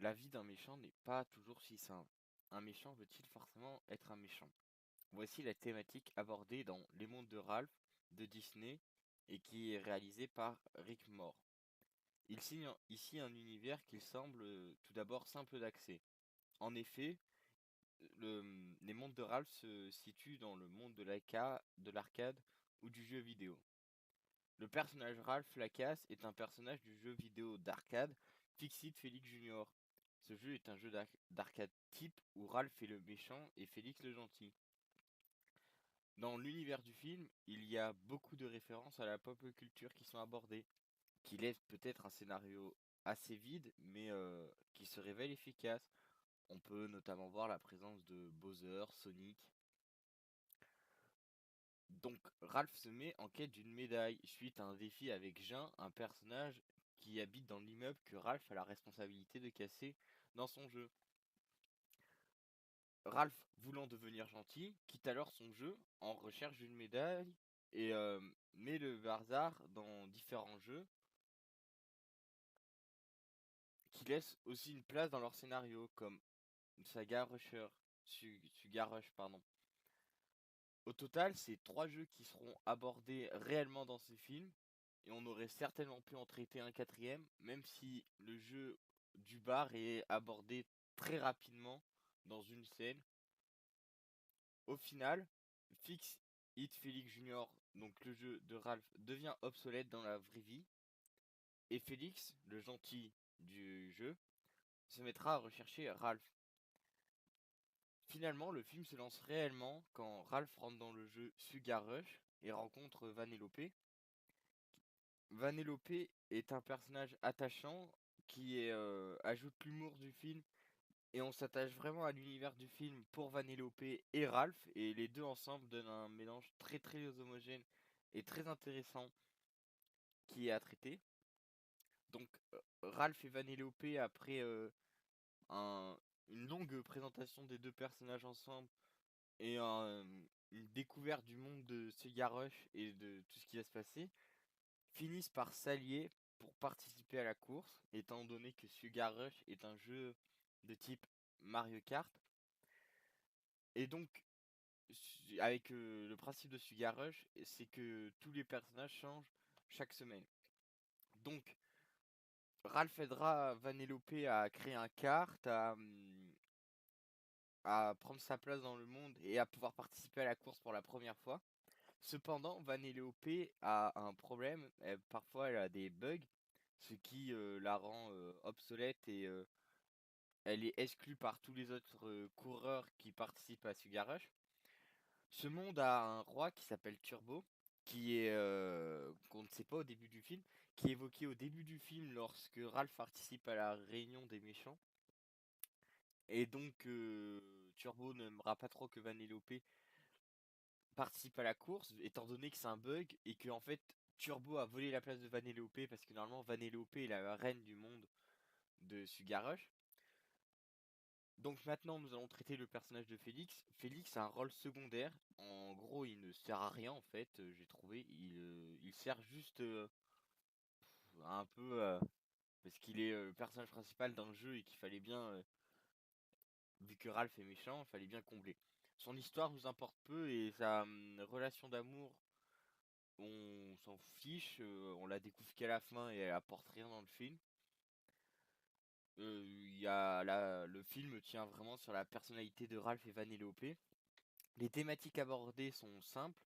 la vie d'un méchant n'est pas toujours si simple. Un méchant veut-il forcément être un méchant? Voici la thématique abordée dans Les Mondes de Ralph de Disney et qui est réalisé par Rick Moore. Il signe ici un univers qui semble tout d'abord simple d'accès. En effet, les mondes de Ralph se situent dans le monde de l'arcade ou du jeu vidéo. Le personnage Ralph Lacasse est un personnage du jeu vidéo d'arcade Fix-It Felix Jr. Ce jeu est un jeu d'arcade type où Ralph est le méchant et Félix le gentil. Dans l'univers du film, il y a beaucoup de références à la pop culture qui sont abordées, qui laissent peut-être un scénario assez vide, mais qui se révèle efficace. On peut notamment voir la présence de Bowser, Sonic. Donc Ralph se met en quête d'une médaille suite à un défi avec Jean, un personnage qui habite dans l'immeuble que Ralph a la responsabilité de casser dans son jeu. Ralph, voulant devenir gentil, quitte alors son jeu en recherche d'une médaille et met le hasard dans différents jeux qui laissent aussi une place dans leur scénario, comme Saga Rusher, Sugar Rush, pardon. Au total, c'est trois jeux qui seront abordés réellement dans ce film, et on aurait certainement pu en traiter un quatrième, même si le jeu du bar est abordé très rapidement dans une scène. Au final, Fix It Felix Jr., donc le jeu de Ralph, devient obsolète dans la vraie vie, et Félix, le gentil du jeu, se mettra à rechercher Ralph. Finalement, le film se lance réellement quand Ralph rentre dans le jeu Sugar Rush et rencontre Vanellope. Vanellope est un personnage attachant qui ajoute l'humour du film et on s'attache vraiment à l'univers du film pour Vanellope et Ralph et les deux ensemble donnent un mélange très très homogène et très intéressant qui est à traiter. Donc Ralph et Vanellope après un- une longue présentation des deux personnages ensemble et une découverte du monde de Cigar Rush et de tout ce qui va se passer, finissent par s'allier pour participer à la course, étant donné que Cigar Rush est un jeu de type Mario Kart. Et donc, avec le principe de Cigar Rush, c'est que tous les personnages changent chaque semaine. Donc, Ralph aidera Vanellope à créer un kart, à prendre sa place dans le monde et à pouvoir participer à la course pour la première fois. Cependant, Vanellope a un problème, parfois elle a des bugs, ce qui la rend obsolète et elle est exclue par tous les autres coureurs qui participent à Sugar Rush. Ce monde a un roi qui s'appelle Turbo, qui est qu'on ne sait pas au début du film, qui est évoqué au début du film lorsque Ralph participe à la réunion des méchants. Et donc Turbo n'aimera pas trop que Vanellope participe à la course, étant donné que c'est un bug et que en fait Turbo a volé la place de Vanellope parce que normalement Vanellope est la reine du monde de Sugar Rush. Donc maintenant nous allons traiter le personnage de Félix. Félix a un rôle secondaire. En gros, il ne sert à rien en fait, j'ai trouvé. Il sert juste un peu parce qu'il est le personnage principal d'un jeu et qu'il fallait bien, vu que Ralph est méchant, il fallait bien combler. Son histoire nous importe peu et sa relation d'amour on s'en fiche, on la découvre qu'à la fin et elle apporte rien dans le film. Le film tient vraiment sur la personnalité de Ralph et Vanellope. Les thématiques abordées sont simples.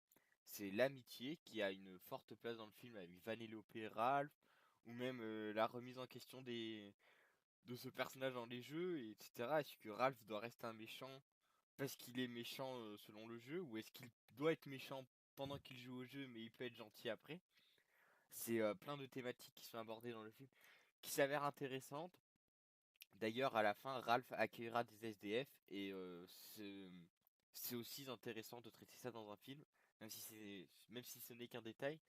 C'est l'amitié qui a une forte place dans le film avec Vanellope et Ralph, ou même la remise en question de ce personnage dans les jeux, etc. Est-ce que Ralph doit rester un méchant parce qu'il est méchant selon le jeu, ou est-ce qu'il doit être méchant pendant qu'il joue au jeu, mais il peut être gentil après? C'est plein de thématiques qui sont abordées dans le film, qui s'avèrent intéressantes. D'ailleurs, à la fin, Ralph accueillera des SDF et c'est aussi intéressant de traiter ça dans un film, même si ce n'est qu'un détail.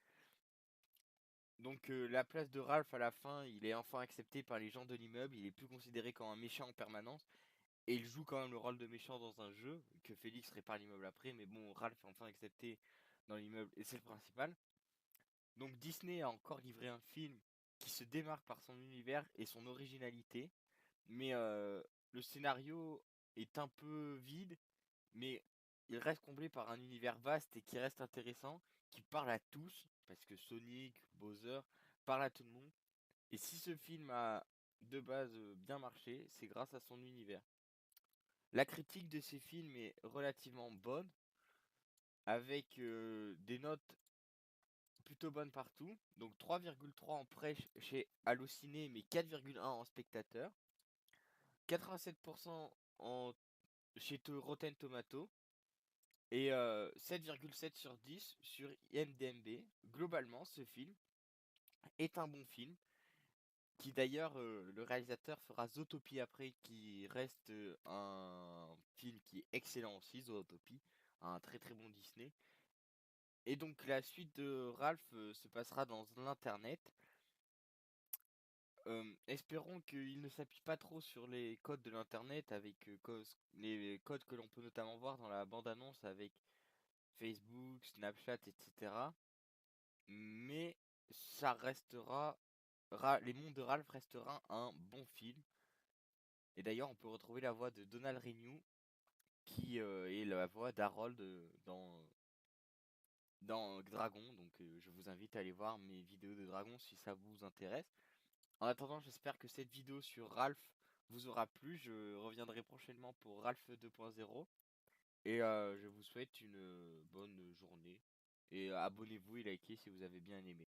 Donc la place de Ralph à la fin, il est enfin accepté par les gens de l'immeuble, il est plus considéré comme un méchant en permanence, et il joue quand même le rôle de méchant dans un jeu, que Félix répare l'immeuble après, mais bon, Ralph est enfin accepté dans l'immeuble, et c'est le principal. Donc Disney a encore livré un film qui se démarque par son univers et son originalité. mais le scénario est un peu vide, mais il reste comblé par un univers vaste et qui reste intéressant, qui parle à tous, parce que Sonic, Bowser, parle à tout le monde. Et si ce film a de base bien marché, c'est grâce à son univers. La critique de ces films est relativement bonne, avec des notes plutôt bonnes partout. Donc 3,3 en prêche chez Allociné, mais 4,1 en spectateur. 87% en, chez Rotten Tomato. Et 7,7 sur 10 sur IMDb. Globalement, ce film est un bon film. Qui d'ailleurs, le réalisateur fera Zootopie après, qui reste un film qui est excellent aussi, Zootopie. Un très très bon Disney. Et donc la suite de Ralph se passera dans l'internet. Espérons qu'il ne s'appuie pas trop sur les codes de l'internet avec les codes que l'on peut notamment voir dans la bande-annonce avec Facebook, Snapchat, etc. Mais ça restera, Les Mondes de Ralph restera un bon film. Et d'ailleurs, on peut retrouver la voix de Donald Renew qui est la voix d'Harold dans Dragon. Donc je vous invite à aller voir mes vidéos de Dragon si ça vous intéresse. En attendant, j'espère que cette vidéo sur Ralph vous aura plu. Je reviendrai prochainement pour Ralph 2.0. Et je vous souhaite une bonne journée. Et abonnez-vous et likez si vous avez bien aimé.